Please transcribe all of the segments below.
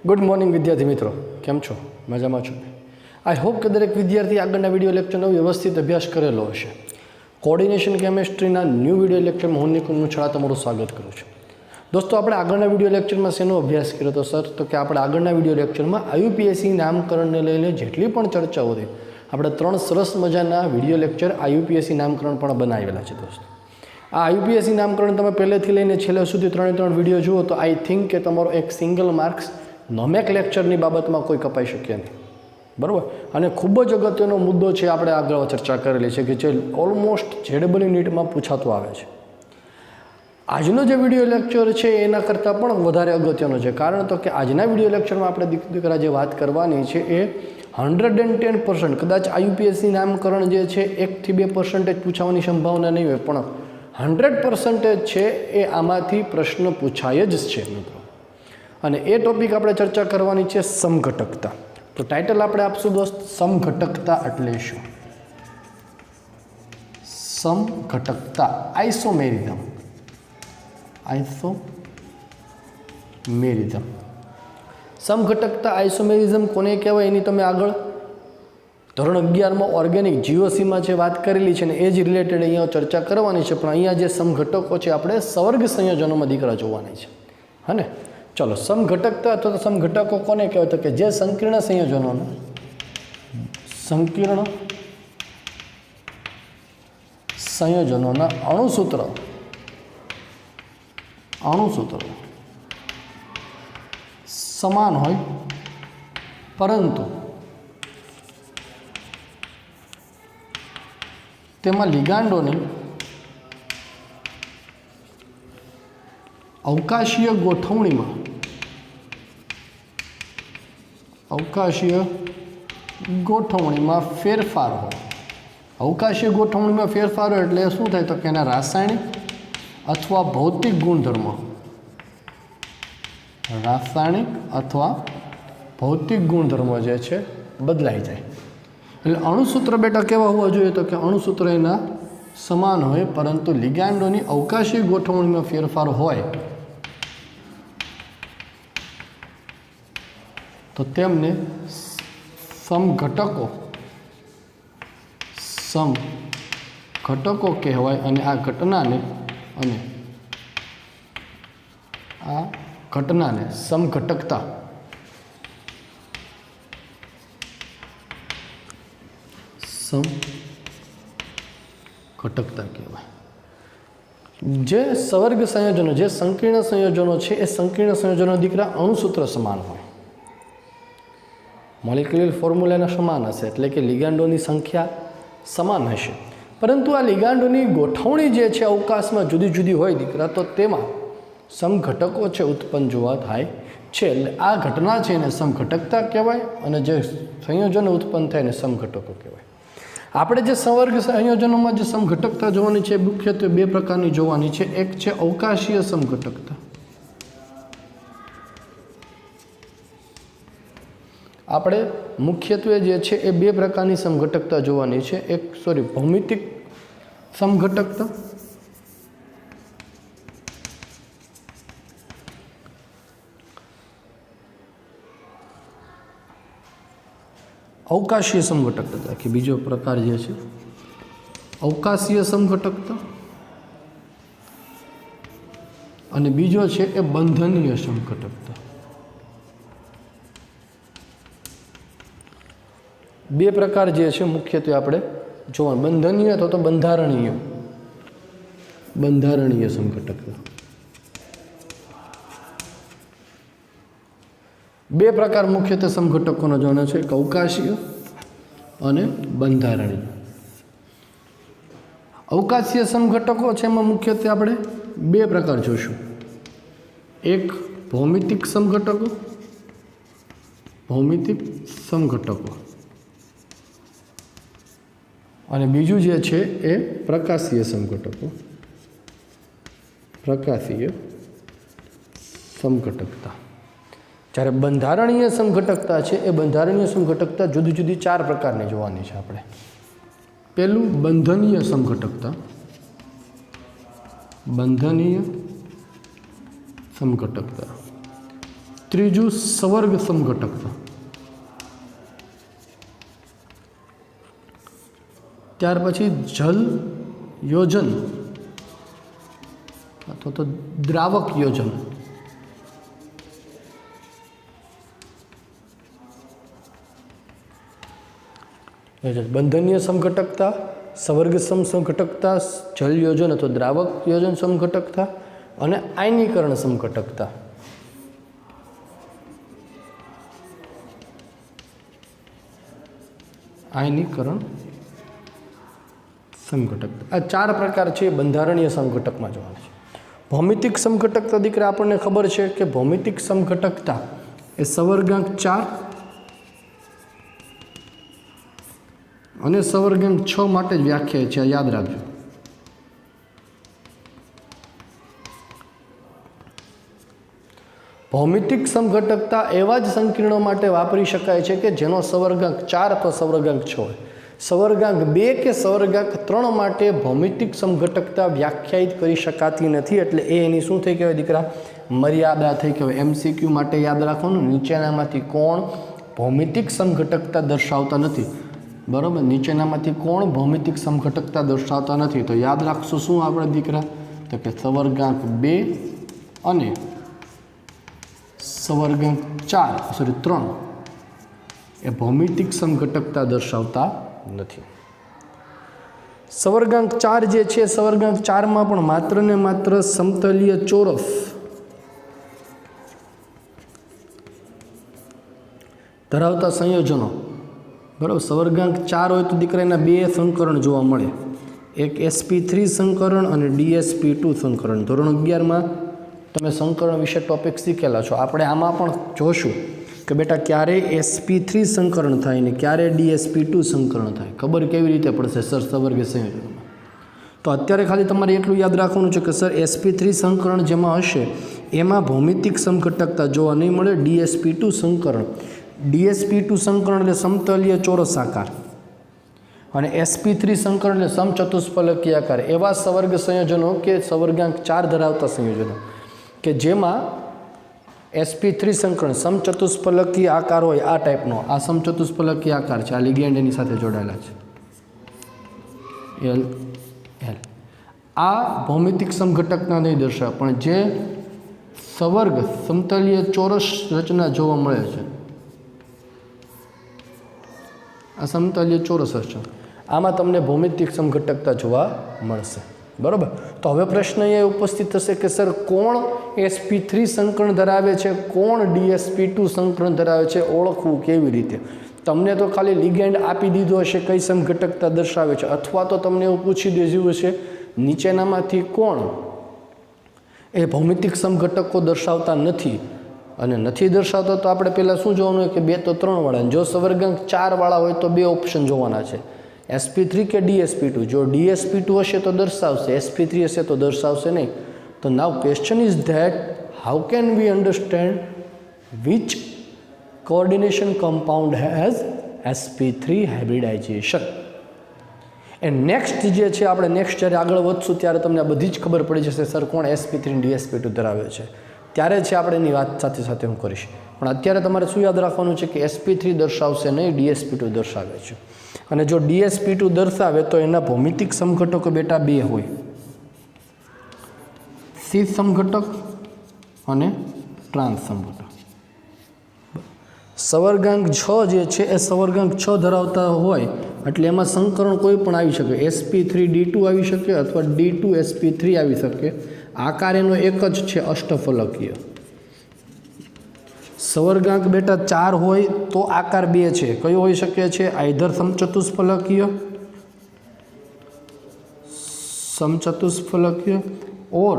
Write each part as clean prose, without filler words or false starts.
Good morning विद्यार्थी मित्रों, केम छो? मजामां छो? आई होप कि दरेक विद्यार्थी आगळना विडियो लेक्चरनो व्यवस्थित अभ्यास करेलो हशे। कोऑर्डिनेशन केमिस्ट्रीना न्यू विडियो लेक्चर में हूँ निकुंज मुछाळा तमारुं स्वागत करूँ छुं। दोस्तों, आपणे आगळना विडियो लेक्चर में शेनो अभ्यास कर्यो तो सर? तो कि आपणे आगळना विडियो लेक्चर में आईयूपीएससी नामकरणने लईने जेटली पण चर्चाओ थई, આપણે 3 સરસ મજાના વિડીયો લેક્ચર આઈયુપીએસસી નામકરણ પણ બનાવેલા છે। દોસ્તો, આ આઈયુપીએસસી નામકરણ તમે પહેલેથી લઈને છેલ્લે સુધી 3 વિડીયો જુઓ તો આઈ થિંક કે તમારો એક સિંગલ માર્ક્સ નોમેક્લેચરની બાબતમાં કોઈ કપાઈ શકે નહીં, બરાબર। અને ખૂબ જ અગત્યનો મુદ્દો છે, આપણે આગળ ચર્ચા કરેલી છે કે જે ઓલમોસ્ટ જેડબલઈ નીટમાં પૂછાતો આવે છે। આજનો જે વિડીયો લેક્ચર છે એના કરતાં પણ વધારે અગત્યનો છે, કારણ તો કે આજના વિડીયો લેક્ચરમાં આપણે દીકરા જે વાત કરવાની છે એ 110% કદાચ આઈયુપીએસસી નામકરણ જે છે 1 થી 2% પૂછવાની સંભાવના નહીં હોય, પણ 100% છે એ આમાંથી પ્રશ્ન પૂછાય જ છે મિત્રો। અને એ ટોપિક આપણે ચર્ચા કરવાની છે સમઘટકતા। તો ટાઇટલ આપણે આપશું દોસ્ત, સમઘટકતા એટલે શું? સમઘટકતા, આઇસોમેરિઝમ। આઇસોમેરિઝમ, સમઘટકતા આઇસોમેરિઝમ કોને કહેવાય એની તમે આગળ ધોરણ 11માં ઓર્ગેનિક જીઓસીમાં જે વાત કરેલી છે ને એ જ રિલેટેડ અહીંયા ચર્ચા કરવાની છે, પણ અહીંયા જે સમઘટકો છે આપણે સવર્ગ સંયોજનોમાં દીકરા જોવાના છે, હા ને? ચલો, સમઘટકતા અથવા તો સમઘટકો કોને કહેવાય? તો કે જે સંકીર્ણ સંયોજનોના અણુસૂત્રો સમાન હોય, પરંતુ તેમાં લિગાન્ડોની અવકાશીય ગોઠવણીમાં ફેરફાર હોય। અવકાશીય ગોઠવણીમાં ફેરફાર હોય એટલે શું થાય? તો કે એના રાસાયણિક અથવા ભૌતિક ગુણધર્મો, જે છે બદલાઈ જાય। એટલે અણુસૂત્ર બેટા કેવા હોવા જોઈએ? તો કે અણુસૂત્ર એના સમાન હોય, પરંતુ લિગાન્ડોની અવકાશીય ગોઠવણીમાં ફેરફાર હોય તો તેમને સમઘટકો કહેવાય। અને આ ઘટનાને સમઘટકતા કહેવાય। જે સવર્ગ સંયોજનો, જે સંકીર્ણ સંયોજનો છે એ સંકીર્ણ સંયોજનો દીકરા અણુસૂત્ર સમાન હોય, મોલેક્યુલર ફોર્મ્યુલાના સમાન હશે, એટલે કે લિગાન્ડોની સંખ્યા સમાન હશે, પરંતુ આ લિગાન્ડોની ગોઠવણી જે છે અવકાશમાં જુદી જુદી હોય દીકરા, તો તેમાં સમઘટકો છે ઉત્પન્ન જોવા થાય છે। એટલે આ ઘટના છે એને સમઘટકતા કહેવાય, અને જે સંયોજનો ઉત્પન્ન થાય એને સમઘટકો કહેવાય। આપણે જે સંવર્ગ સંયોજનોમાં જે સમઘટકતા જોવાની છે મુખ્યત્વે 2 પ્રકારની જોવાની છે। એક છે અવકાશીય સમઘટકતા। આપણે મુખ્યત્વે જે છે એ 2 પ્રકારની સમઘટકતા જોવાની છે। ભૌમિતિક સમઘટકતા અવકાશીય સમઘટકતા, કે બીજો પ્રકાર જે છે અવકાશીય સમઘટકતા, અને બીજો છે એ બંધનીય સમઘટકતા। 2 પ્રકાર જે છે મુખ્યત્વે આપણે જોવાનું, બંધનીય અથવા તો બંધારણીય સમઘટકતા। 2 પ્રકાર મુખ્યત્વે સમઘટકોનો જોવાનો છે, એક અવકાશીય અને બંધારણીય। અવકાશીય સમઘટકો છે એમાં મુખ્યત્વે આપણે 2 પ્રકાર જોઈશું। એક ભૌમિતિક સમઘટકો, અને બીજું જે છે એ પ્રકાશીય સમઘટકો, પ્રકાશીય સમઘટકતા। જ્યારે બંધારણીય સમઘટકતા છે એ બંધારણીય સમઘટકતા જુદી જુદી 4 પ્રકારની જોવાની છે આપણે। પહેલું બંધનીય સમઘટકતા, બંધનીય સમઘટકતા। ત્રીજું સવર્ગ સમઘટકતા, ત્યાર પછી જલ યોજન અથવા તો દ્રાવક યોજન, બંધનીય સમઘટકતા, સવર્ગ સમઘટકતા, જલ યોજન અથવા દ્રાવક યોજન સમઘટકતા અને આયનીકરણ સમઘટકતા. આયનીકરણ સમઘટકતા આ 4 પ્રકાર છે બંધારણીય સમઘટકમાં જોવાના છે. ભૌમિતિક સમઘટકતા દીકરા આપણને ખબર છે કે ભૌમિતિક સમઘટકતા એ સવર્ગાંક 4 અને સવર્ગાંક 6 માટે જ વ્યાખ્યાય છે, યાદ રાખજો. ભૌમિતિક સમઘટકતા એવા જ સંકીર્ણો માટે વાપરી શકાય છે કે જેનો સવર્ગાંક 4 અથવા સવર્ગાંક 6 હોય. સવર્ગાંક 2 કે સવર્ગાંક 3 માટે ભૌમિતિક સમઘટકતા વ્યાખ્યાયિત કરી શકાતી નથી, એટલે એની શું થઈ કહેવાય દીકરા? મર્યાદા થઈ કહેવાય. MCQ માટે યાદ રાખવાનું, નીચેનામાંથી કોણ ભૌમિતિક સમઘટકતા દર્શાવતા નથી? બરાબર, નીચેનામાંથી કોણ ભૌમિતિક સમઘટકતા દર્શાવતા નથી? તો યાદ રાખશું શું આપણે દીકરા? તો કે સવર્ગાંક 2 અને સવર્ગાંક 3 એ ભૌમિતિક સમઘટકતા દર્શાવતા નથી. સવર્ગાંક 4 જે છે, સવર્ગાંક 4માં પણ માત્ર ને માત્ર સમતલીય ચોરસ ધરાવતા સંયોજનો. બરાબર, સવર્ગાંક 4 હોય તો દીકરા એના 2 સંકરણ જોવા મળે, એક sp3 સંકરણ અને dsp2 સંકરણ. ધોરણ 11માં તમે સંકરણ વિશે ટોપિક શીખેલા છો. આપણે આમાં પણ જોશું કે બેટા ક્યારે sp3 સંકરણ થાય ને ક્યારે dsp2 સંકરણ થાય. ખબર કેવી રીતે પડશે સર સવર્ગ સંયોજનમાં? તો અત્યારે ખાલી તમારે એટલું યાદ રાખવાનું છે કે સર sp3 સંકરણ જેમાં હશે એમાં ભૌમિતિક સમઘટકતા જોવા નહીં મળે. dsp2 સંકરણ, dsp2 સંકરણ એટલે સમતલીય ચોરસ આકાર અને sp3 સંકરણ એટલે સમચતુષ્ફલકીય આકાર. એવા સવર્ગ સંયોજનો કે સવર્ગાંક 4 ધરાવતા સંયોજનો કે જેમાં sp3 સંકરણ સમચતુષ્ફલકીય આકાર હોય, આ ટાઈપનો, આ સમચતુષ્ફલકીય આકાર છે, આ લિગેન્ડ એની સાથે જોડાયેલા છે, L L. આ ભૌમિતિક સમઘટકતા નહીં દર્શાવે, પણ જે સવર્ગ સમતલીય ચોરસ રચના જોવા મળે છે, આ સમતલીય ચોરસ રચના, આમાં તમને ભૌમિતિક સમઘટકતા જોવા મળશે. બરાબર, તો હવે પ્રશ્ન એ ઉપસ્થિત થશે કે સર કોણ sp3 સંકરણ ધરાવે છે, કોણ dsp2 સંકરણ ધરાવે છે, ઓળખવું કેવી રીતે? તમને તો ખાલી લિગેન્ડ આપી દીધો હશે કઈ સમઘટકતા દર્શાવે છે, અથવા તો તમને એવું પૂછી દીધું હશે નીચેનામાંથી કોણ એ ભૌમિતિક સમઘટકો દર્શાવતા નથી, અને નથી દર્શાવતા તો આપણે પહેલાં શું જોવાનું હોય કે 2 તો 3 વાળા. જો સવર્ગાંક 4 વાળા હોય તો 2 ઓપ્શન જોવાના છે, sp3 કે dsp2. જો dsp2 હશે તો દર્શાવશે, sp3 હશે તો દર્શાવશે નહીં. તો now question is that how can we understand which coordination compound has sp3 hybridization? And next જે છે, આપણે નેક્સ્ટ જ્યારે આગળ વધશું ત્યારે તમને આ બધી જ ખબર પડી જશે સર કોણ sp3 અને dsp2 ધરાવે છે. ત્યારે છે આપણે એની વાત સાથે સાથે હું કરીશ, પણ અત્યારે તમારે શું યાદ રાખવાનું છે કે sp3 દર્શાવશે નહીં, dsp2 દર્શાવે છે. અને જો dsp2 દર્શાવે તો એના ભૌમિતિક સમઘટકો બેટા 2 હોય, સીસ સમઘટક અને ટ્રાન્સ સમઘટક. સવર્ગાંક 6 જે છે એ સવર્ગાંક 6 ધરાવતા હોય એટલે એમાં સંકરણ કોઈ પણ આવી શકે, sp3d2 આવી શકે અથવા d2sp3 આવી શકે. આકાર એનો એક જ છે, અષ્ટફલકીય. સવર્ગાંક બેટા 4 હોય તો આકાર 2 છે, કયો હોઈ શકે છે? આઈધર સમચતુષ્ફલકીય ઓર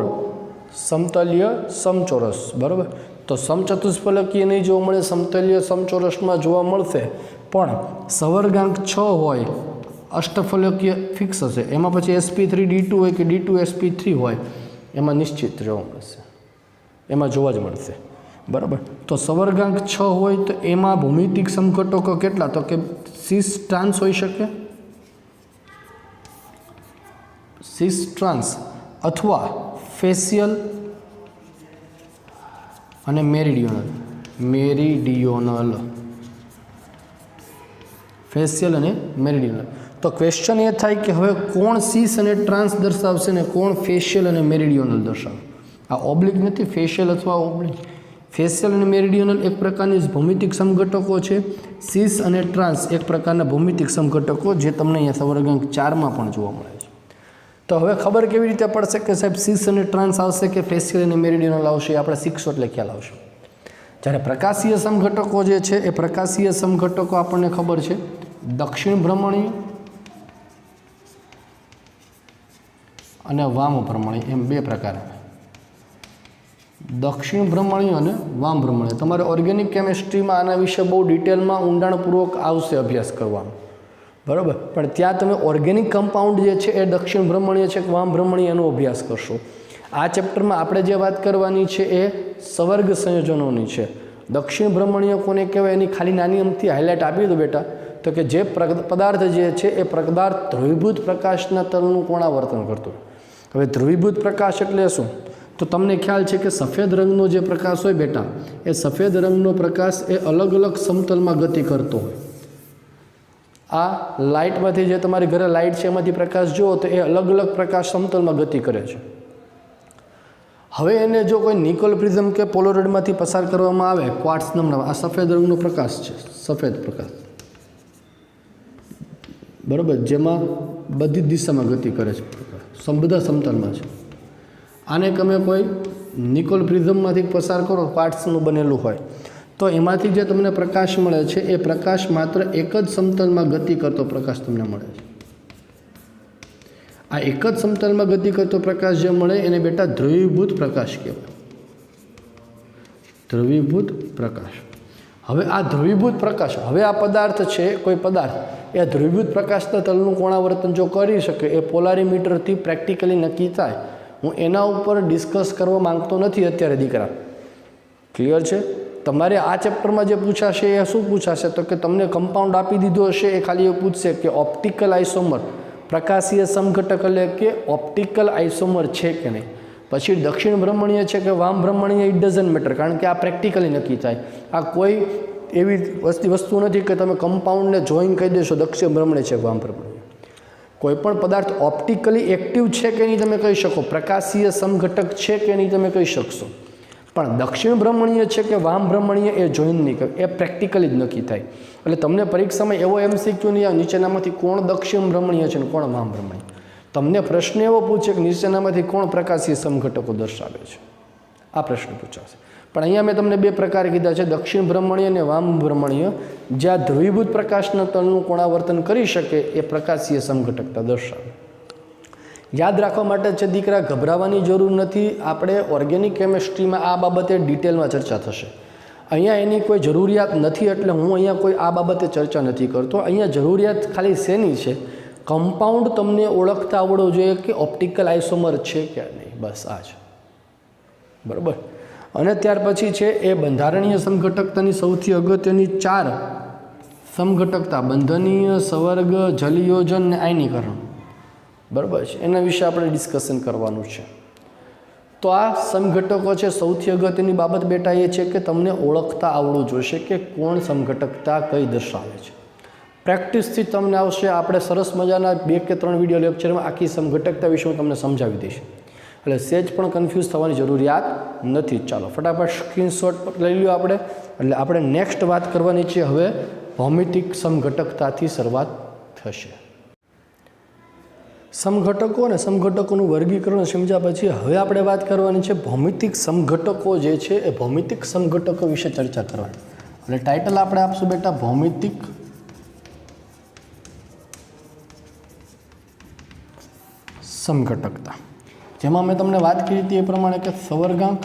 સમતલીય સમચોરસ. બરાબર, તો સમચતુષ્ફલકીય નહીં જોવા મળે, સમતલીય સમચોરસમાં જોવા મળશે, પણ સવર્ગાંક 6 હોય અષ્ટફલકીય ફિક્સ હશે. એમાં પછી sp3d2 હોય કે d2sp3 હોય એમાં નિશ્ચિત જોવા મળશે, એમાં જોવા જ મળશે. બરાબર, તો સવર્ગાંક 6 હોય તો એમાં ભૌમિતિક સમઘટકો કેટલા? તો કે સિસ ટ્રાન્સ હોઈ શકે, સિસ ટ્રાન્સ અથવા ફેશિયલ અને મેરિડિયનલ. મેરિડિયોનલ, ફેશિયલ અને મેરિડિયોનલ. તો ક્વેશ્ચન એ થાય કે હવે કોણ સીસ અને ટ્રાન્સ દર્શાવશે ને કોણ ફેશિયલ અને મેરિડિયોનલ દર્શાવે. આ ઓબ્લિક નથી, ફેશિયલ અથવા ઓબ્લિક. ફેશિયલ અને મેરિડિયોનલ એક પ્રકારની ભૌમિતિક સમઘટકો છે. સીસ અને ટ્રાન્સ એક પ્રકારના ભૌમિતિક સમઘટકો જે તમને અહીંયા સવર્ગાંક 4માં પણ જોવા મળે છે. તો હવે ખબર કેવી રીતે પડશે કે સાહેબ સીસ અને ટ્રાન્સ આવશે કે ફેશિયલ અને મેરિડિયોનલ આવશે? એ આપણે શીખશો એટલે ખ્યાલ આવશે. જ્યારે પ્રકાશીય સમઘટકો જે છે એ પ્રકાશીય સમઘટકો આપણને ખબર છે દક્ષિણ ભ્રમણીય અને વામ ભ્રમણીય એમ બે પ્રકાર. દક્ષિણ ભ્રમણીય અને વામ ભ્રમણીય. તમારે ઓર્ગેનિક કેમિસ્ટ્રીમાં આના વિશે બહુ ડિટેલમાં ઊંડાણપૂર્વક આવશે અભ્યાસ કરવાનો, બરાબર. પણ ત્યાં તમે ઓર્ગેનિક કમ્પાઉન્ડ જે છે એ દક્ષિણ ભ્રમણીય છે કે વામ ભ્રમણીય એનો અભ્યાસ કરશો. આ ચેપ્ટરમાં આપણે જે વાત કરવાની છે એ સવર્ગ સંયોજનોની છે. દક્ષિણ ભ્રમણીય કોને કહેવાય એની ખાલી નાની અમથી હાઇલાઇટ આપી દો બેટા. તો કે જે પદાર્થ જે છે એ પદાર્થ ધ્રુવીભૂત પ્રકાશના તલનું કોણાવર્તન કરતું. હવે ધ્રુવીભૂત પ્રકાશ એટલે શું? તો તમને ખ્યાલ છે કે સફેદ રંગનો જે પ્રકાશ હોય બેટા, એ સફેદ રંગનો પ્રકાશ એ અલગ અલગ સમતલમાં ગતિ કરતો હોય. આ લાઇટમાંથી જે તમારી ઘરે લાઇટ છે એમાંથી પ્રકાશ જુઓ તો એ અલગ અલગ પ્રકાશ સમતલમાં ગતિ કરે છે. હવે એને જો કોઈ નિકોલ પ્રિઝમ કે પોલોરોઇડમાંથી પસાર કરવામાં આવે, ક્વાર્ટ્સ નામના, આ સફેદ રંગનો પ્રકાશ છે, સફેદ પ્રકાશ, બરાબર, જેમાં બધી જ દિશામાં ગતિ કરે છે, બધા સમતલમાં છે. આને તમે કોઈ નિકોલ પ્રિઝમમાંથી પસાર કરો, ક્વાર્ટ્સનું બનેલું હોય, તો એમાંથી જે તમને પ્રકાશ મળે છે એ પ્રકાશ માત્ર એક જ સમતલમાં ગતિ કરતો પ્રકાશ તમને મળે છે. આ એક જ સમતલમાં ગતિ કરતો પ્રકાશ જે મળે એને બેટા ધ્રુવીભૂત પ્રકાશ કહેવાય. ધ્રુવીભૂત પ્રકાશ. હવે આ ધ્રુવીભૂત પ્રકાશ, હવે આ પદાર્થ છે, કોઈ પદાર્થ એ ધ્રુવીભૂત પ્રકાશના તલનું કોણાવર્તન જો કરી શકે એ પોલારીમીટરથી પ્રેક્ટિકલી નક્કી થાય. હું એના ઉપર ડિસ્કસ કરવા માંગતો નથી અત્યારે દીકરા, ક્લિયર છે? તમારે આ ચેપ્ટરમાં જે પૂછાશે એ શું પૂછાશે? તો કે તમને કમ્પાઉન્ડ આપી દીધો હશે, એ ખાલી એ પૂછશે કે ઓપ્ટિકલ આઇસોમર, પ્રકાશીય સમઘટક એટલે કે ઓપ્ટિકલ આઇસોમર છે કે નહીં. પછી દક્ષિણ ભ્રમણીય છે કે વામ ભ્રમણીય, ઇટ ડઝન્ટ મેટર, કારણ કે આ પ્રેક્ટિકલી નક્કી થાય. આ કોઈ એવી વસ્તુ નથી કે તમે કમ્પાઉન્ડને જોઈન કહી દેશો દક્ષિણ ભ્રમણીય છે કે વામ ભ્રમણીય. કોઈ પણ પદાર્થ ઓપ્ટિકલી એક્ટિવ છે કે નહીં તમે કહી શકો, પ્રકાશીય સમઘટક છે કે નહીં તમે કહી શકશો. પણ દક્ષિણ ભ્રમણીય છે કે વામ ભ્રમણીય એ જોઈન નહીં કરે, એ પ્રેક્ટિકલી જ નક્કી થાય. એટલે તમને પરીક્ષામાં એવો MCQ નહીં આવે નીચેનામાંથી કોણ દક્ષિણ ભ્રમણીય છે ને કોણ વામ ભ્રમણીય. તમને પ્રશ્ન એવો પૂછે કે નીચેનામાંથી કોણ પ્રકાશીય સમઘટકો દર્શાવે છે, આ પ્રશ્ન પૂછાશે. પણ અહીંયા મેં તમને બે પ્રકાર કીધા છે, દક્ષિણ ભ્રમણીય અને વામ ભ્રમણીય. જ્યાં ધ્રુવીભૂત પ્રકાશના તલનું કોણાવર્તન કરી શકે એ પ્રકાશીય સમઘટકતા દર્શાવે. યાદ રાખવા માટે છે દીકરા, ગભરાવાની જરૂર નથી. આપણે ઓર્ગેનિક કેમિસ્ટ્રીમાં આ બાબતે ડિટેલમાં ચર્ચા થશે. અહીંયા એની કોઈ જરૂરિયાત નથી, એટલે હું અહીંયા કોઈ આ બાબતે ચર્ચા નથી કરતો. અહીંયા જરૂરિયાત ખાલી શેની છે? કમ્પાઉન્ડ તમને ઓળખતા આવડવું જોઈએ કે ઓપ્ટિકલ આઇસોમર છે કે નહીં, બસ આ છે, બરાબર. અને ત્યાર પછી છે એ બંધારણીય સમઘટકતાની સૌથી અગત્યની 4 સમઘટકતા: બંધનીય, સવર્ગ, જલયોજન અને આયનીકરણ, બરાબર છે. એના વિશે આપણે ડિસ્કશન કરવાનું છે. તો આ સમઘટકો છે. સૌથી અગત્યની બાબત બેટા એ છે કે તમને ઓળખતા આવડવું જોઈશે કે કોણ સમઘટકતા કઈ દર્શાવે છે. પ્રેક્ટિસથી તમને આવશે. આપણે સરસ મજાના 2 કે 3 વિડીયો લેક્ચરમાં આખી સમઘટકતા વિશે હું તમને સમજાવી દઈશ, એટલે સેજ પણ કન્ફ્યુઝ થવાની જરૂરિયાત નથી. ચાલો ફટાફટ સ્ક્રીનશોટ લઈ લ્યો આપણે. એટલે આપણે નેક્સ્ટ વાત કરવાની છે હવે ભૌમિતિક સમઘટકતાથી શરૂઆત થશે. સમઘટકો અને સમઘટકોનું વર્ગીકરણ સમજ્યા પછી હવે આપણે વાત કરવાની છે ભૌમિતિક સમઘટકો જે છે એ ભૌમિતિક સમઘટકો વિશે ચર્ચા કરવાની. એટલે ટાઇટલ આપણે આપશું બેટા ભૌમિતિક સમઘટકતા, જેમાં મેં તમને વાત કરી હતી એ પ્રમાણે કે સવર્ગાંક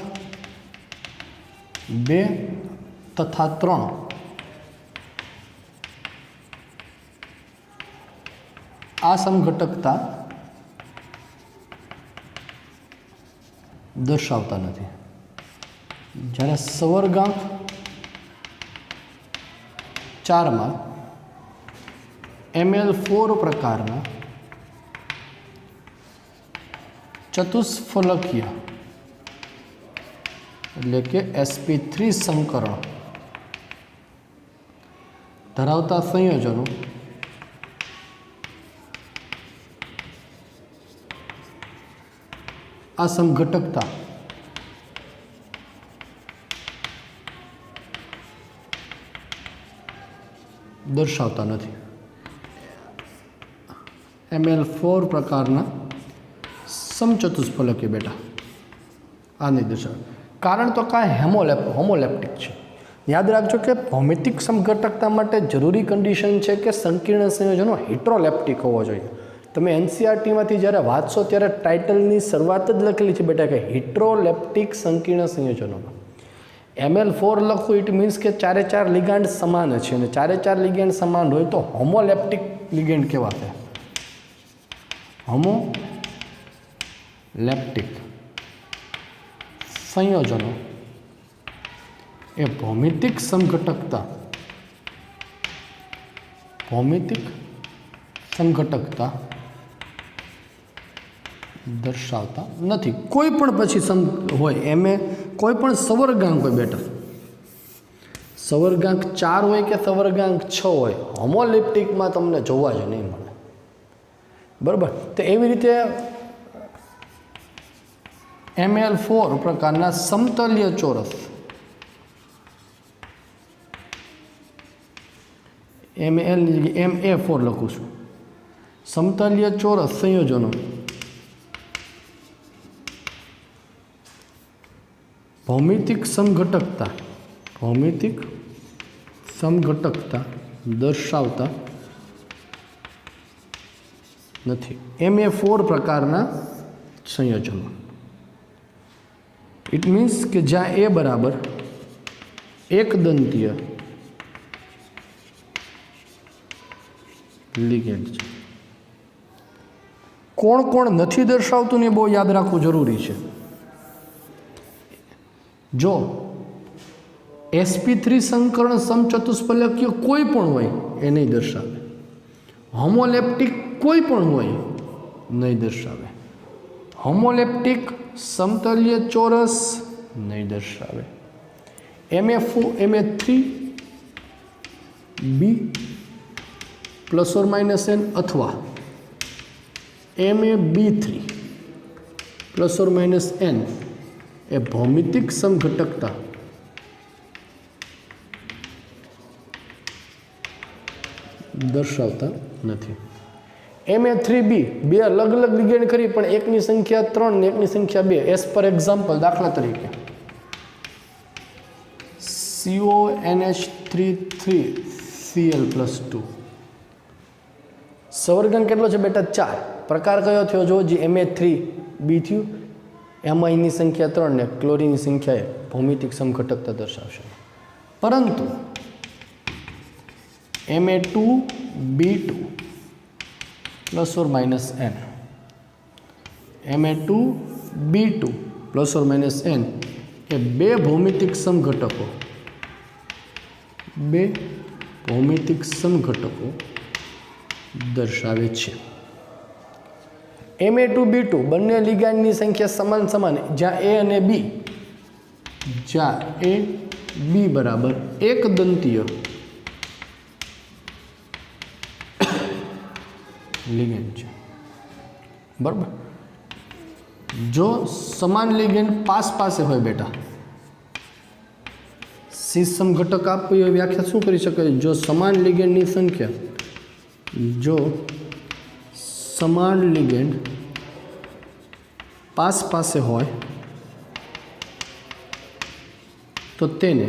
2 તથા 3 આ સમઘટકતા દર્શાવતા નથી. જ્યારે સવર્ગાંક 4માં ML4 પ્રકારના ચતુષ્ફલકીય એટલે કે sp3 સંકરણ ધરાવતા સંયોજનો આ સમઘટકતા દર્શાવતા નથી. Ml4 પ્રકારના સમચતુષ્ફલકી બેટા આ નહીં દર્શાવે. કારણ તો કાંઈ હોમોલેપ્ટિક છે. યાદ રાખજો કે ભૌમિતિક સમઘટકતા માટે જરૂરી કન્ડિશન છે કે સંકીર્ણ સંયોજનો હિટ્રોલેપ્ટિક હોવો જોઈએ. તમે NCERTમાંથી જ્યારે વાંચશો ત્યારે ટાઇટલની શરૂઆત જ લખેલી છે બેટા કે હિટ્રોલેપ્ટિક સંકીર્ણ સંયોજનોમાં. Ml4 લખવું ઇટ મીન્સ કે 4 લિગાન્ડ સમાન છે અને 4 લિગાન્ડ સમાન હોય તો હોમોલેપ્ટિક લિગાન્ડ કહેવાશે. હોમોલેપ્ટિક સંયોજનો એ ભૌમિતિક સમઘટકતા દર્શાવતા નથી. કોઈ પણ પછી હોય એમે કોઈ પણ સવર્ગાંક હોય બેટા, સવર્ગાંક 4 હોય કે સવર્ગાંક 6 હોય, હોમોલેપ્ટિકમાં તમને જોવા જ નહીં મળે. બરાબર. તો એવી રીતે Ml4 પ્રકારના સમતલ્ય ચોરસ Ma4 લખું છું. સમતલ્ય ચોરસ સંયોજનો ભૌમિતિક સમઘટકતા દર્શાવતા નથી. Ma4 પ્રકારના સંયોજનો ઇટ મીન્સ કે જ્યાં A બરાબર એકદંતીય લિગેન્ડ છે. કોણ નથી દર્શાવતું ને બહુ યાદ રાખવું જરૂરી છે. જો sp3 સંકરણ સમચતુષ્ફલકીય કોઈ પણ હોય એ નહીં દર્શાવે. હોમોલેપ્ટિક કોઈ પણ હોય નહીં દર્શાવે. હોમોલેપ્ટિક સમતલ્ય ચોરસ નહીં દર્શાવે. Ma3b +or -n અથવા Ma3b3 +or -n એ ભૌમિતિક સમઘટકતા દર્શાવતા નથી. Ma3b બે અલગ અલગ લિગેન્ડ કરી પણ એકની સંખ્યા 3 ને એકની સંખ્યા 2. એઝ પર એક્ઝામ્પલ, દાખલા તરીકે CONH3 સવર્ગાંક કેટલો છે બેટા? 4. પ્રકાર કયો થયો? જો જે Ma3b થયું, એમાંની સંખ્યા 3 ને ક્લોરીનની સંખ્યા 1, ભૌમિતિક સમઘટકતા દર્શાવશે. પરંતુ Ma2b2 +or -n Ma2b2 +or -n એ બે ભૌમિતિક સમઘટકો દર્શાવે છે. Ma2b2 બંને લિગાન્ડની સંખ્યા સમાન જ્યાં A અને B, જ્યાં A B બરાબર એકદંતીય લિગેન્ડ છે. બરાબર. જો સમાન લિગેન્ડ પાસે હોય બેટા, સીસ સમઘટક આપવી હોય વ્યાખ્યા શું કરી શકાય? જો સમાન લિગેન્ડની સંખ્યા, જો સમાન લિગેન્ડ પાસે હોય તો તેને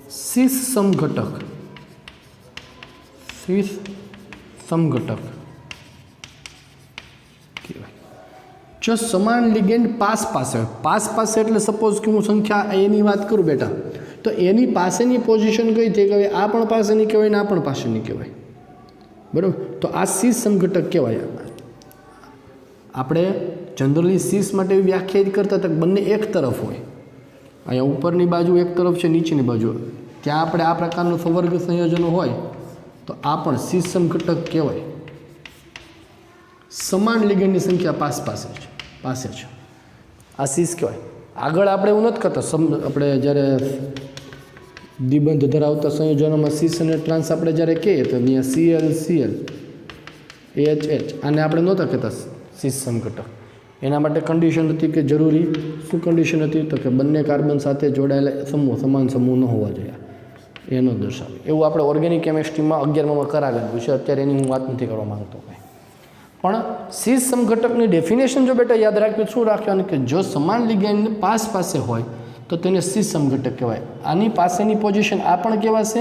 સીસ સમઘટક કહેવાય. જો સમાન લિગેન્ડ પાસે હોય, પાસે એટલે સપોઝ કે હું સંખ્યા એની વાત કરું બેટા, તો એની પાસેની પોઝિશન કઈ થઈ ગઈ? આ પણ પાસેની કહેવાય ને આ પણ પાસેની કહેવાય. બરાબર. તો આ સીસ સમઘટક કહેવાય. આપણે જનરલી સીસ માટે વ્યાખ્યાયિત કરતા હતા બંને એક તરફ હોય. અહીંયા ઉપરની બાજુ એક તરફ છે, નીચેની બાજુ. ત્યાં આપણે આ પ્રકારનું સવર્ગ સંયોજનો હોય તો આ પણ સીસ સમઘટક કહેવાય. સમાન લિગેન્ડની સંખ્યા પાસે છે, આ સીસ કહેવાય. આગળ આપણે એવું નથી કરતા. આપણે જ્યારે દ્વિબંધ ધરાવતા સંયોજનોમાં સીસ અને ટ્રાન્સ આપણે જ્યારે કહીએ તો અહીંયા Cl Cl H H આને આપણે નહોતા કહેતા સીસ સમઘટક. એના માટે કન્ડિશન હતી કે જરૂરી શું કન્ડિશન હતી તો કે બંને કાર્બન સાથે જોડાયેલા સમૂહ સમાન સમૂહ ન હોવા જોઈએ, એનો દર્શાવે. એવું આપણે ઓર્ગેનિક કેમેસ્ટ્રીમાં 11માં કરાવેલું છે, અત્યારે એની હું વાત નથી કરવા માંગતો કંઈ. પણ સીસ સમઘટકની ડેફિનેશન જો બેટા યાદ રાખ્યું શું રાખ્યું કે જો સમાન લિગેન્ડ પાસે હોય તો તેને સીસ સમઘટક કહેવાય. આની પાસેની પોઝિશન આ પણ કહેવાશે,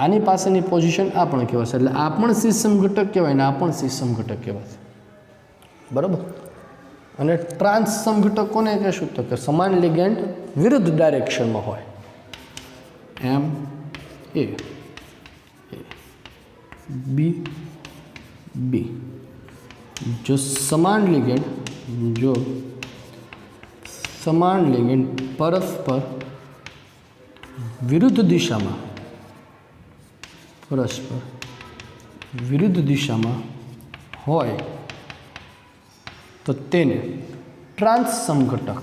આની પાસેની પોઝિશન આ પણ કહેવાશે, એટલે આ પણ સીસ સમઘટક કહેવાય ને આ પણ સીસ સમઘટક કહેવાશે. બરાબર. અને ટ્રાન્સ સમઘટક કોને કહેશું તો કે સમાન લિગેન્ડ વિરુદ્ધ ડાયરેક્શનમાં હોય, એમ એ બી બી. જો સમાન લિગેન્ડ પરસ્પર વિરુદ્ધ દિશામાં હોય તો તેને ટ્રાન્સ સમઘટક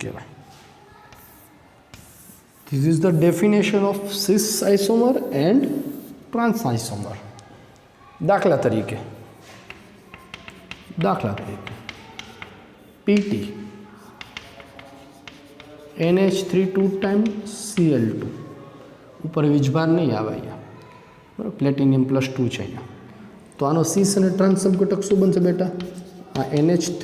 કહેવાય. This is the definition of cis isomer and trans isomer. દાખલા તરીકે PT NH3 2 times Cl2 ઉપર વીજભાર નહીં આવે અહીંયા, બરાબર, પ્લેટિનિયમ +2 છે અહીંયા. તો આનો સીસ અને ટ્રાન્સ સમઘટક શું બનશે બેટા? આ NH3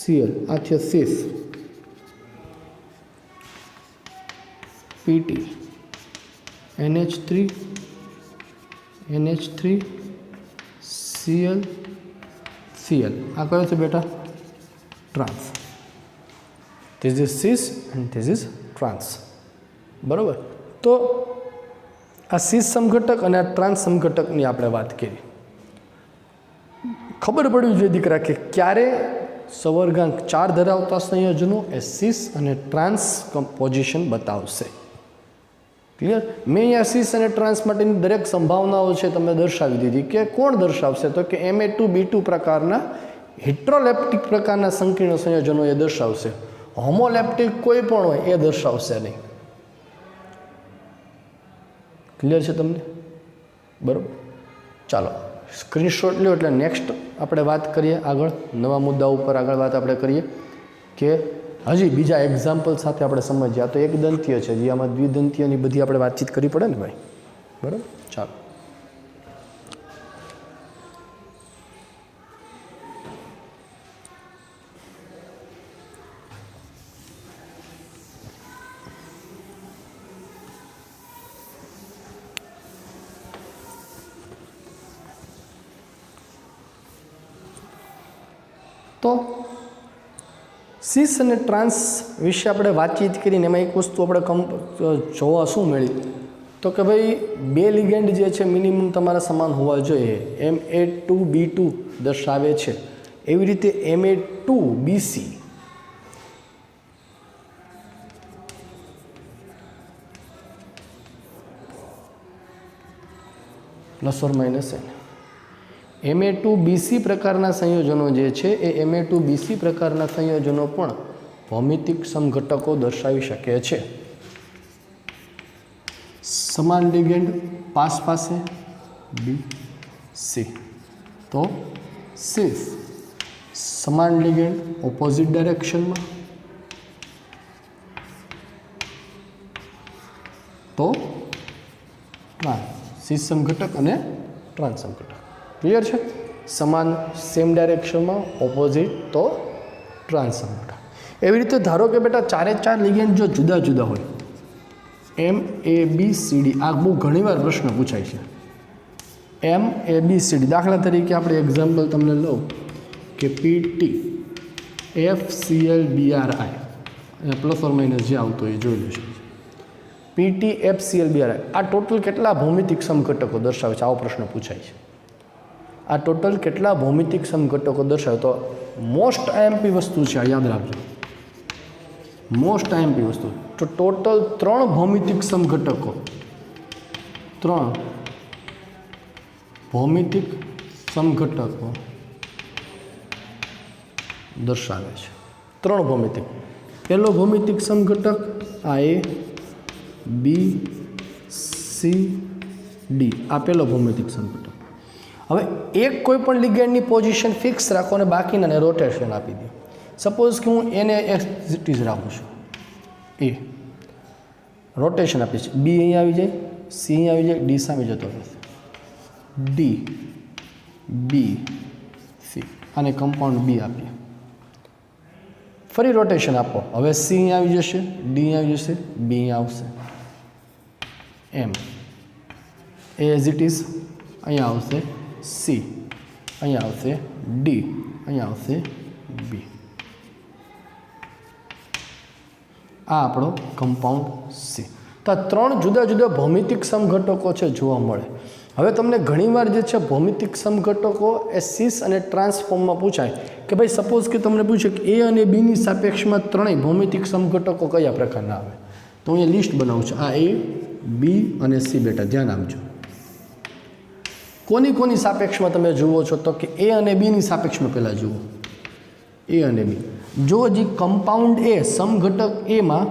Cl આ થયો સીસ, PT NH3 Cl આ કયો છે બેટા? Trans. This is seas and this is trans. બરાબર. તો આ સીસ સમઘટક અને આ ટ્રાન્સ સમઘટકની આપણે વાત કરી. ખબર પડવી જોઈએ દીકરા કે ક્યારે સવર્ગાંક 4 ધરાવતા સંયોજનો એ સીસ અને ટ્રાન્સ પોઝિશન બતાવશે. ક્લિયર? મેં અહીંયા સીસ અને ટ્રાન્સ માટેની દરેક સંભાવનાઓ છે તમને દર્શાવી દીધી કે કોણ દર્શાવશે તો કે Ma2B2 પ્રકારના હિટ્રોલેપ્ટિક પ્રકારના સંકીર્ણ સંયોજનો એ દર્શાવશે. હોમોલેપ્ટિક કોઈ પણ હોય એ દર્શાવશે નહીં. ક્લિયર છે તમને? બરાબર. ચાલો સ્ક્રીનશોટ લ્યો એટલે નેક્સ્ટ આપણે વાત કરીએ, આગળ નવા મુદ્દા ઉપર આગળ વાત આપણે કરીએ કે હજી બીજા એક્ઝામ્પલ સાથે આપણે સમજીએ. આ તો એક દંતીય છે, જે આમાં દ્વિદંતીયની બધી આપણે વાતચીત કરવી પડે ને ભાઈ. બરાબર. ચાલો તો સીસ અને ટ્રાન્સ વિશે આપણે વાતચીત કરીને એમાં એક વસ્તુ આપણે જોવા શું મળી તો કે ભાઈ બે લિગેન્ડ જે છે મિનિમમ તમારા સમાન હોવા જોઈએ. Ma2B2 દર્શાવે છે, એવી રીતે Ma2BC ± n. Ma2BC પ્રકારના સંયોજનો જે છે એ Ma2BC પ્રકારના સંયોજનો પણ ભૌમિતિક સમઘટકો દર્શાવી શકે છે. સમાન લિગેન્ડ પાસે BC તો સીસ, સમાન લિગેન્ડ ઓપોઝિટ ડાયરેક્શનમાં તો સીસ સમઘટક અને ટ્રાન્સ સમઘટક. ક્લિયર છે? સમાન સેમ ડાયરેક્શનમાં, ઓપોઝિટ તો ટ્રાન્સ સમઘટક. એવી રીતે ધારો કે બેટા 4 લિગેન્ડ જો જુદા જુદા હોય, MABCD, આ બહુ ઘણીવાર પ્રશ્ન પૂછાય છે. MABCD દાખલા તરીકે આપણે એક્ઝામ્પલ તમને લઉં કે PT FClBri, ± જે આવતો એ જોઈ લેશું. PT FClBri આ ટોટલ કેટલા ભૌમિતિક સમઘટકો દર્શાવે છે? આવો પ્રશ્ન પૂછાય છે. આ ટોટલ કેટલા ભૌમિતિક સમઘટકો દર્શાવે? તો મોસ્ટ IMP વસ્તુ છે, યાદ રાખજો. મોસ્ટ IMP વસ્તુ. તો ટોટલ 3 ભૌમિતિક સમઘટકો, 3 ભૌમિતિક સમઘટકો દર્શાવે છે. 3 ભૌમિતિક. પહેલો ભૌમિતિક સમઘટક આ A, B, C, D. આ પહેલો ભૌમિતિક સમઘટક. હવે એક કોઈ પણ લિગેન્ડની પોઝિશન ફિક્સ રાખો અને બાકીનાને રોટેશન આપી દો. સપોઝ કે હું એને એઝ ઇટ ઇઝ રાખું છું, એ રોટેશન આપીશ, બી અહીંયા આવી જાય, સી અહીંયા આવી જાય, ડી સામે જતો રહેશે, ડી, બી, સી. આને કમ્પાઉન્ડ બી આપીએ. ફરી રોટેશન આપો. હવે સી અહીંયા આવી જશે, ડી અહીંયા આવી જશે, બી અહીંયા આવશે, એમ એઝ ઇટ ઇઝ અહીંયા આવશે સી, અહીંયા આવશે ડી, અહીંયા આવશે બી. આ આપણો કમ્પાઉન્ડ સી. તો આ 3 જુદા જુદા ભૌમિતિક સમઘટકો છે જોવા મળે. હવે તમને ઘણીવાર જે છે ભૌમિતિક સમઘટકો એ સિસ અને ટ્રાન્સફોર્મમાં પૂછાય કે ભાઈ સપોઝ કે તમને પૂછે કે એ અને બીની સાપેક્ષમાં 3 ભૌમિતિક સમઘટકો કયા પ્રકારના આવે, તો અહીંયા લિસ્ટ બનાવું છું. આ એ, બી અને સી. બેટા ધ્યાન આપજો. કોની સાપેક્ષમાં તમે જુઓ છો, તો કે એ અને બીની સાપેક્ષમાં પહેલાં જુઓ, એ અને બી. જો હજી કમ્પાઉન્ડ એ સમઘટક એમાં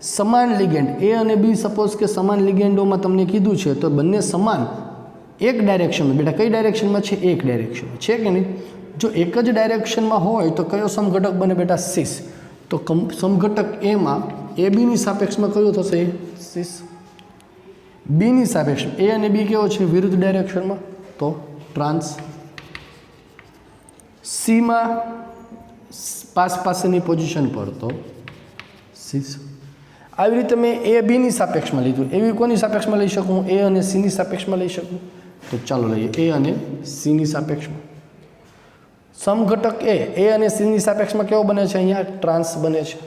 સમાન લિગેન્ડ એ અને બી સપોઝ કે સમાન લિગેન્ડોમાં તમને કીધું છે તો બંને સમાન એક ડાયરેક્શનમાં, બેટા કઈ ડાયરેક્શનમાં છે, એક ડાયરેક્શનમાં છે કે નહીં. જો એક જ ડાયરેક્શનમાં હોય તો કયો સમઘટક બને બેટા, સિસ. તો સમઘટક એમાં એ બીની સાપેક્ષમાં કયો થશે, સિસ. બીની સાપેક્ષમાં એ અને બી કેવો છે, વિરુદ્ધ ડાયરેક્શનમાં, તો ટ્રાન્સ. સીમાં પાસેની પોઝિશન પર તો સિસ. આવી રીતે મેં એ બીની સાપેક્ષમાં લીધું. એવી કોની સાપેક્ષમાં લઈ શકું, એ અને સીની સાપેક્ષમાં લઈ શકું. તો ચાલો લઈએ એ અને સીની સાપેક્ષમાં. સમઘટક એ અને સીની સાપેક્ષમાં કેવો બને છે, અહીંયા ટ્રાન્સ બને છે,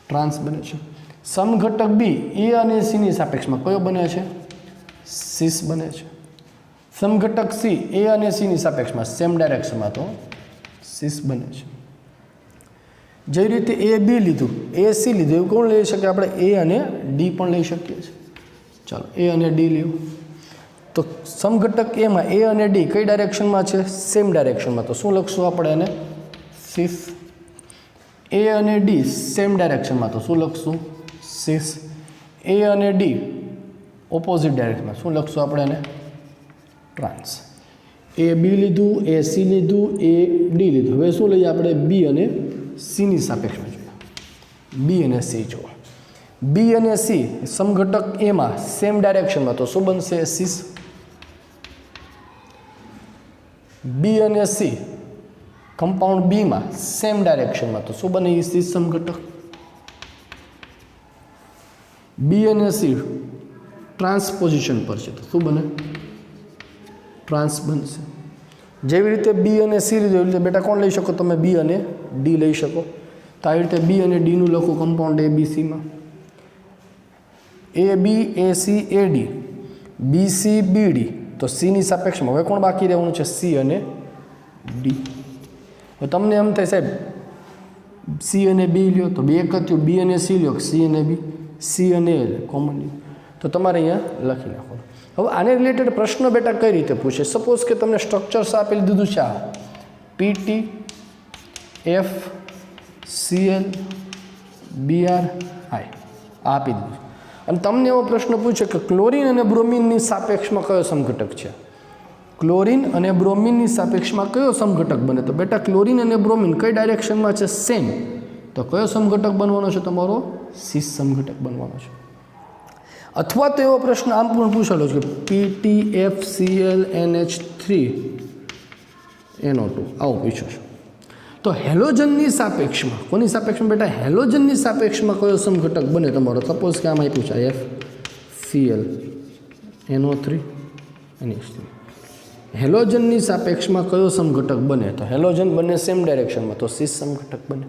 ટ્રાન્સ બને છે. સમઘટક બી એ અને સીની સાપેક્ષમાં કયો બને છે, સિસ બને છે. સમઘટક સી એ અને સીની સાપેક્ષમાં સેમ ડાયરેક્શનમાં તો સિસ બને છે. જે રીતે એ બી લીધું, એ સી લીધું, એવું કોણ લઈ શકીએ આપણે, એ અને ડી પણ લઈ શકીએ છીએ. ચાલો એ અને ડી લ્યો. તો સમઘટક એમાં એ અને ડી કઈ ડાયરેક્શનમાં છે, સેમ ડાયરેક્શનમાં, તો શું લખશું આપણે એને, સિસ. એ અને ડી સેમ ડાયરેક્શનમાં, તો શું લખશું, સિસ. એ અને ડી ઓપોઝિટ ડાયરેક્શનમાં, શું લખશું આપણે એને, ટ્રાન્સ. એ બી લીધું, એ સી લીધું, એ ડી લીધું. હવે શું લઈએ આપણે, બી અને સીની સાપેક્ષમાં જોઈએ. બી અને સી જુઓ, બી અને સી સમઘટક એમાં સેમ ડાયરેક્શનમાં, તો શું બનશે, સિસ. બી અને સી કમ્પાઉન્ડ બીમાં સેમ ડાયરેક્શનમાં, તો શું બને, એ સિસ સમઘટક. બી અને સી ટ્રાન્સપોઝિશન પર છે, તો શું બને, ટ્રાન્સ બનશે. જેવી રીતે બી અને સી લીધું એવી રીતે બેટા કોણ લઈ શકો તમે, બી અને ડી લઈ શકો. તો આવી રીતે બી અને ડીનું લખો કમ્પાઉન્ડ એ બી સીમાં. A B A C A D, B C B D, તો સીની સાપેક્ષમાં હવે કોણ બાકી રહેવાનું છે, સી અને ડી. હવે તમને એમ થાય સાહેબ સી અને બી લ્યો તો બે એક જ થયું, બી અને સી લ્યો, સી અને બી, સી અને એ કોમન લ્યો, તો તમારે અહીંયા લખી નાખવાનું. હવે આને રિલેટેડ પ્રશ્ન બેટા કઈ રીતે પૂછે, સપોઝ કે તમને સ્ટ્રક્ચર્સ આપેલી દીધું છે આ પીટી એફ સીએલ બીઆર આઈ આપી દીધું અને તમને એવો પ્રશ્ન પૂછે કે ક્લોરીન અને બ્રોમિનની સાપેક્ષમાં કયો સમઘટક છે, ક્લોરીન અને બ્રોમિનની સાપેક્ષમાં કયો સમઘટક બને, તો બેટા ક્લોરીન અને બ્રોમિન કઈ ડાયરેક્શનમાં છે, સેમ, તો કયો સમઘટક બનવાનો છે તમારો, સિસ સમઘટક બનવાનો છે. અથવા તો એવો પ્રશ્ન આમ પણ પૂછેલો છે કે PTFClNH3 NO2 આવો પૂછ્યો છે. તો હેલોજનની સાપેક્ષમાં કોની સાપેક્ષમાં બેટા, હેલોજનની સાપેક્ષમાં કયો સમઘટક બને તમારો, સપોઝ કે આમાં આપ્યું છે FCl NO3 NH3. હેલોજનની સાપેક્ષમાં કયો સમઘટક બને, તો હેલોજન બને સેમ ડાયરેક્શનમાં, તો સિસ સમઘટક બને.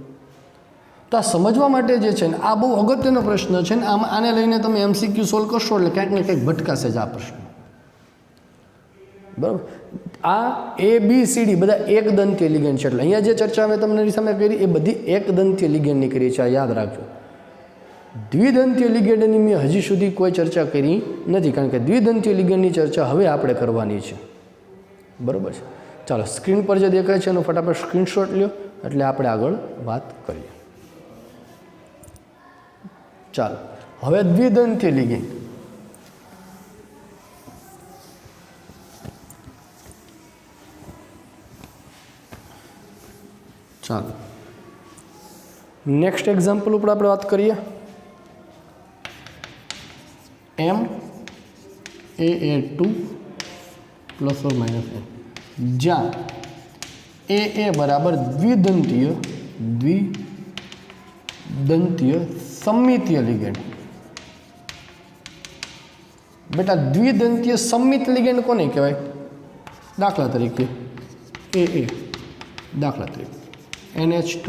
તો આ સમજવા માટે જે છે ને આ બહુ અગત્યનો પ્રશ્ન છે ને આને લઈને તમે MCQ સોલ્વ કરશો એટલે ક્યાંક ને ક્યાંક ભટકાશે જ આ પ્રશ્ન, બરાબર. આ એ બી સી ડી બધા એક દંતીય લિગેન્ડ છે, એટલે અહીંયા જે ચર્ચા મેં તમને સામે કરી એ બધી એક દંતીય લિગેન્ડની કરી છે, યાદ રાખજો. દ્વિદંતીય લિગેન્ડની મેં હજી સુધી કોઈ ચર્ચા કરી નથી, કારણ કે દ્વિદંતીય લિગેન્ડની ચર્ચા હવે આપણે કરવાની છે, बराबर है। चलो स्क्रीन पर जो देखाय छे एनो फटाफट स्क्रीनशॉट लो एटले आपणे आगळ वात करीए। चलो हवे द्विदंतीय लिगेंड। चलो नेक्स्ट एक्जाम्पल पर આપણે વાત કરીએ। MAA2 ± n જ્યાં AA बराबर द्विदंतीय सममितीय लिगेंड। बेटा द्विदंतीय सममित लिगेंड कोने कहेवाय? दाखला तरीके AA, दाखला तरीके NH2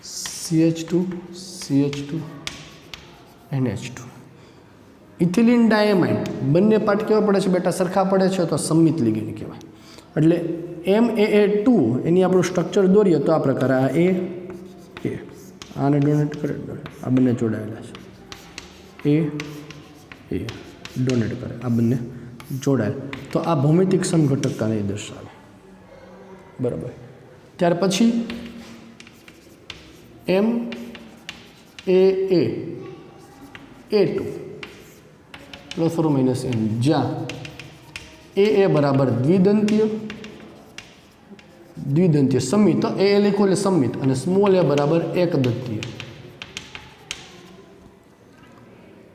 CH2 CH2 NH2 ethylene diamine बंने part केवा पड़े छे बेटा? सरखा पड़े छे तो सममित लिगेंड कहेवाय। एटले MAA2 एनी आपणुं स्ट्रक्चर दोरीए तो आ प्रकार आ A आने डोनेट करे आ बंने जोड़ायेला छे A डोनेट करे आ बंने जोड़ायेल तो आ भौमितिक समघटकताने दर्शावे। बराबर। त्यार पछी MAA2 ± n જ્યાં AA बराबर द्विदंतीय सममित तो A लिखो એટલે सममित અને स्मॉल a बराबर एकदंतीय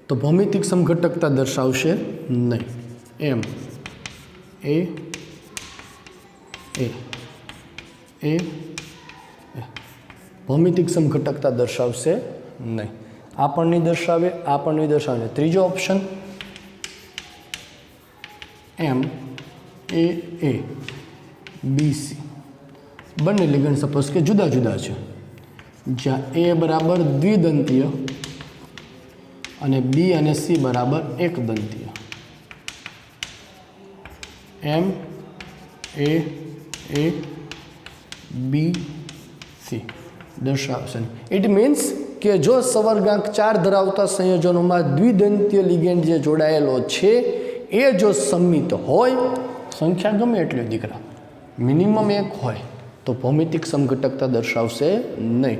तो भौमितिक समघटकता दर्शावशे नहीं। MAA भौमितिक समघटकता दर्शावशे नहीं। आ पण नहीं दर्शावे, आ पण नहीं दर्शावे। त्रीजो ऑप्शन MAABC बने लिगेंड सपोज के जुदा जुदा है ज्यां A बराबर द्विदंतीय और B और C बराबर एकदंतीय। MAABC दर्शावशे। इट मीन्स कि जो सवर्गांक 4 धरावता संयोजनों में द्विदंतीय लिगेंड जे जोड़ायेलो छे ए जो सममित होय, संख्या गमे एटली दीकरा मिनिमम 1 होय तो भौमितिक समघटकता दर्शावशे नहीं।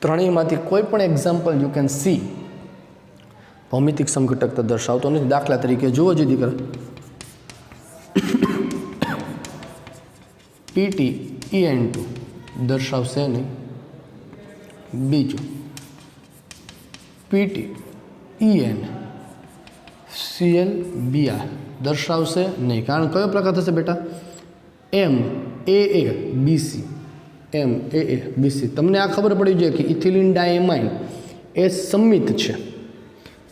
त्रणेयमांथी कोई पण एक्जाम्पल यू केन सी भौमितिक समघटकता दर्शावतो नहीं। दाखला तरीके जुओ जी दीकरा PTEN2 दर्शावशे नहीं। बीजू PTENClBr दर्शावशे नहीं। कारण कयो प्रकार थशे बेटा? MAABC तमने आ खबर पड़ी जाए कि इथिलीन डायमाइन ए सममित है।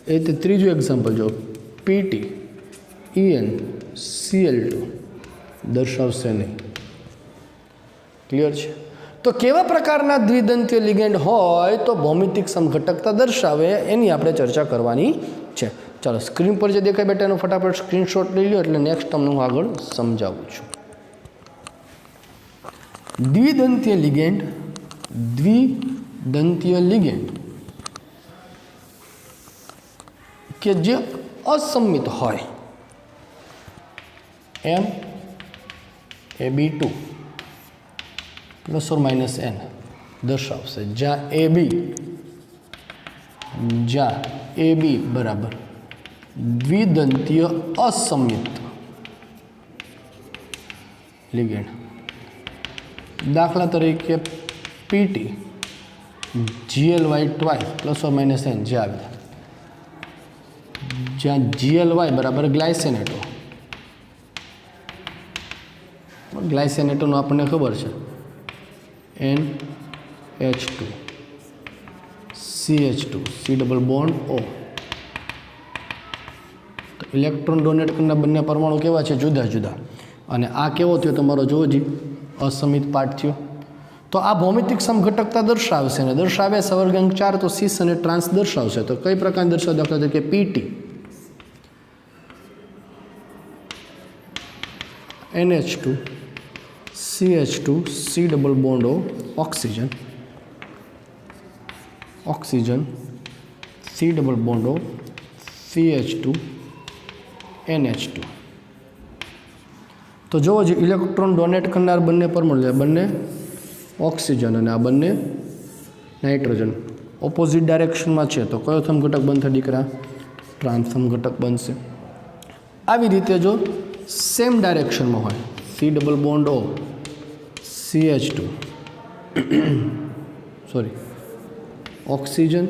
ए तो त्रीजू एक्जाम्पल जो PTENCl2 दर्शावशे नहीं। क्लियर है? तो केवा प्रकारना द्विदंतीय लिगेंड होय तो भौमितिक समघटकता दर्शावे एनी आपणे चर्चा करवानी छे। चलो स्क्रीन पर जो देखाय बेटा एनो फटाफट स्क्रीनशॉट लई लो એટલે नेक्स्ट तमने हूँ आगळ समजावुं छुं। द्विदंतीय लिगेंड के जे असममित होय MAB2 ± n दर्शावशे ज्यां AB बराबर द्विदंतीय असममित लिगेंड। दाखला तरीके PTGLY2 ± n ज्यां GLY बराबर ग्लाइसेनेटो। ग्लाइसेनेटो आपने खबर है NH2 CH2 C double bond O। तो इलेक्ट्रॉन डोनेट करना बने परमाणु केवा छे? जुदा जुदा। अने आ केवो थयो तमारो जोवो जी असमित पार्ट थयो। तो आ भौमितिक समघटकता दर्शावशे ने दर्शावे सवर्गांक 4 तो सीस अने ट्रांस दर्शावशे। तो कई प्रकार दर्शावे? दाखला तरीके PT NH2 CH2 C double bond O oxygen C double bond O CH2 NH2। तो जो इलेक्ट्रॉन डोनेट करनार बंने परमाणु बंने ऑक्सीजन और आ बंने नाइट्रोजन ऑपोजिट डायरेक्शन में है तो कयो समघटक बनशे दीकरा? ट्रांस समघटक बनशे। आवी रीते जो सेम डायरेक्शन में होय C double bond O CH2 sorry oxygen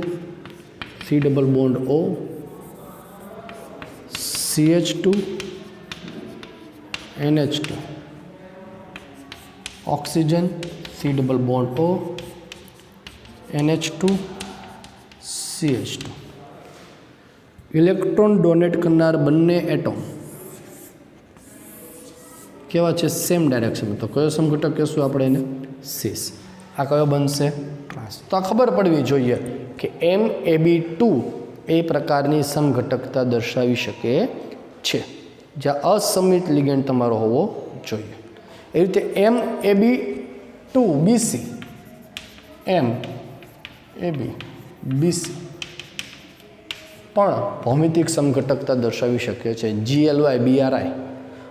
C double bond O CH2 NH2 oxygen C double bond O NH2 CH2 electron donate करनार बंने एटम केवा छे? सेम डायरेक्शन में। तो कयो समघटक कहेशुं आपणे एने? सीस। आ कयो बनशे? ट्रांस। तो आ खबर पड़वी जोईए कि MAB2 ए प्रकारनी समघटकता दर्शावी शके छे ज्यां असमित लिगेंड तमारो होवो जोईए। ए रीते MAB2BC MABBC पण भौमितिक समघटकता दर्शावी शके छे GLY BRI।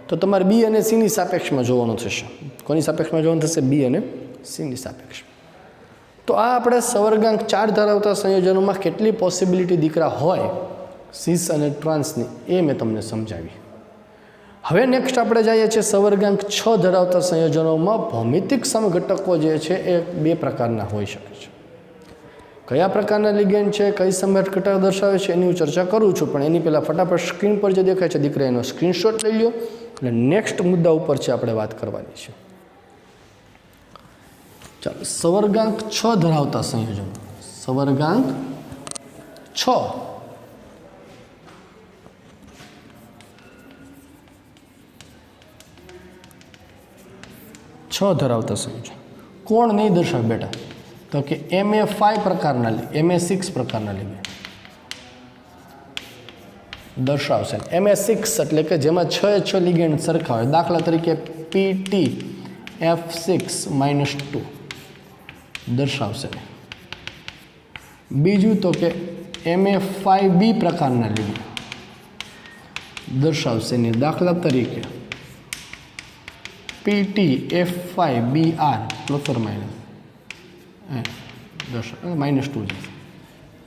तो तमारे बी और सी नी सापेक्ष में जोवानुं थशे। कोनी सापेक्ष में जोवानुं थशे? बी और सी नी सापेक्ष। तो आ आपणे सवर्गांक 4 धरावता संयोजनों में केटली पॉसिबिलिटी दीकरा होय सीस और ट्रांसनी ए मैं तमने समझावी। हवे नेक्स्ट आपणे जाईए छे सवर्गांक 6 धरावता संयोजनों में भौमितिक समघटको जे छे ए 2 प्रकारना होई शके छे। कया प्रकारना लिगेंड छे, कई समघटक दर्शावे छे एनी चर्चा करूँ छूँ, पण एनी पहेला फटाफट स्क्रीन पर जे देखाय छे दीकरा एनो स्क्रीनशॉट लई लो એટલે નેક્સ્ટ મુદ્દા ઉપર છે આપણે વાત કરવાની છે। ચાલો સવર્ગાંક 6 ધરાવતા સંયોજનો સવર્ગાંક 6 ધરાવતા સંયોજન કોણ નહીં દર્શાવે બેટા? તો કે MA5 પ્રકારના MA6 પ્રકારના લીગે दर्शावशे। MA6 एटले के जेमां 6 लिगेंड सरखा होय। दाखला तरीके PTF6-2 दर्शावशे। बीजू तो के MA5B प्रकारना लिगेंड दर्शावशे। दाखला तरीके PTF5BR ±-2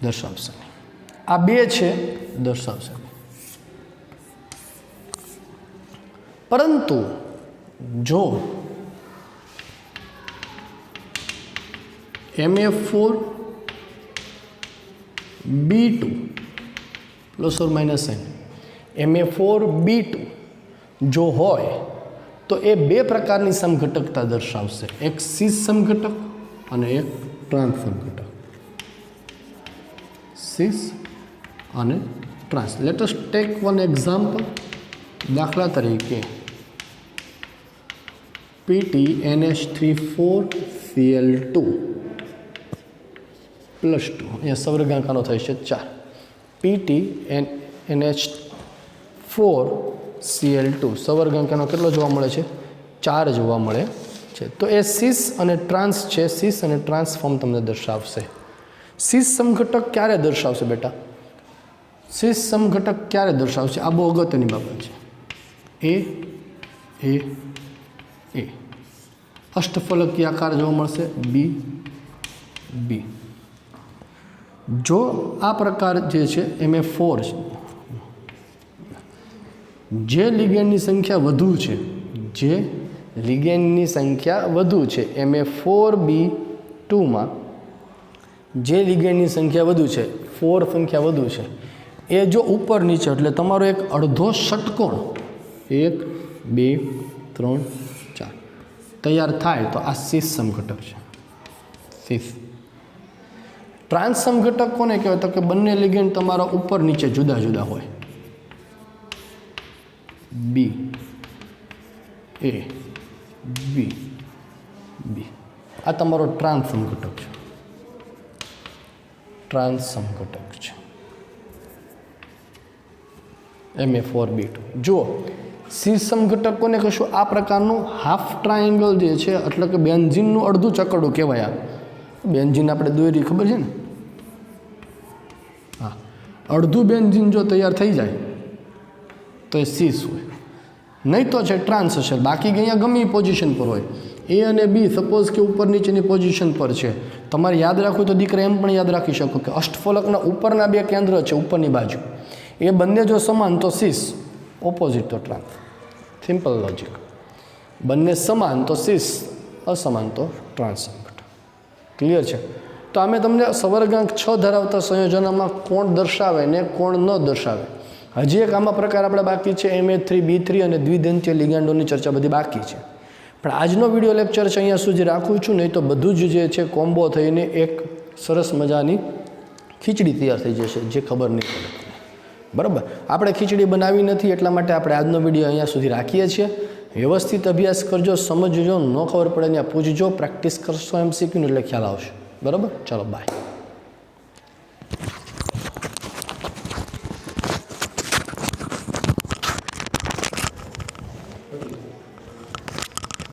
दर्शावशे। आ 2 छे दर्शावशे। परंतु जो MA4B2 ±n MA4B2 जो होय तो ए 2 प्रकारनी समघटकता दर्शावशे। एक सीस समघटक और एक ट्रांस समघटक। सीस और trans. Let us take one example. दाखला तरीके PTNH34Cl2 +2 अँ सवर्गांकानो थई छे 4 PTNH4Cl2 सवर्गांकानो केटलो जोवा मळे छे? 4 जोवा मळे छे। तो ए सीस अने ट्रांस छे। सीस अने ट्रांस फॉर्म तमने दर्शावशे। सीस समघटक क्यारे दर्शावशे बेटा? सीस समघटक क्यारे दर्शावशे? आ बहु अगत्यनी बाबत छे। ए ए ए अष्टफलकीय आकार जोवा मळशे बी बी। जो आ प्रकार जे छे MA4 छे जे लिगेंडनी संख्या वधु छे जे लिगेंडनी संख्या वधु छे MA4B2 में जे लिगेंडनी संख्या वधु छे 4 संख्या वधु छे ए जो ऊपर नीचे एटले तमारो एक अर्धो षटकोण 1 2 3 4 तैयार थाय तो आ सीस समघटक है। सीस। ट्रांस समघटक कोने कहेवाय? तो कि बंने लिगेंड तमारा ऊपर नीचे जुदा जुदा होय। बी ए बी बी आ तमारो ट्रांस समघटक है। ट्रांस समघटक है MA4B2। जो सी समघटक कोने कहीशुं? आ प्रकारनुं हाफ ट्रायंगल जे छे एटले के बेन्जीननुं अर्धुं चकरडुं कहेवाय। बेन्जीन आपणे दोरी खबर छे ने? हाँ, अर्धुं बेन्जीन जो तैयार थई जाय तो ए सीस होय। નહીં તો છે ટ્રાન્સ હશે, બાકી અહીંયા ગમે પોઝિશન પર હોય. એ અને બી સપોઝ કે ઉપર નીચેની પોઝિશન પર છે. તમારે યાદ રાખવું તો દીકરા એમ પણ યાદ રાખી શકો કે અષ્ટફલકના ઉપરના બે કેન્દ્ર છે ઉપરની બાજુ, એ બંને જો સમાન તો સીસ, ઓપોઝિટ તો ટ્રાન્સ. Simple logic. બંને સમાન તો સીસ, અસમાન તો ટ્રાન્સેપ્ટ. ક્લિયર છે? તો અમે તમને સવર્ગાંક 6 ધરાવતા સંયોજનોમાં કોણ દર્શાવે ને કોણ ન દર્શાવે, હજી એક આમાં પ્રકાર આપણે બાકી છે MA3, B3 અને દ્વિદંતીય લિગાન્ડોની ચર્ચા બધી બાકી છે. પણ આજનો વિડીયો લેક્ચર છે અહીંયા સુધી રાખું છું, નહીં તો બધું જ જે છે કોમ્બો થઈને એક સરસ મજાની ખીચડી તૈયાર થઈ જશે, જે ખબર નહીં પડે. બરાબર, આપણે ખીચડી બનાવી નથી એટલા માટે આપણે આજનો વિડીયો અહીંયા સુધી રાખીએ છીએ. વ્યવસ્થિત અભ્યાસ કરજો, સમજજો, ન ખબર પડે ત્યાં પૂછજો, પ્રેક્ટિસ કરશો MCQ એટલે ખ્યાલ આવશે. બરાબર, ચાલો બાય.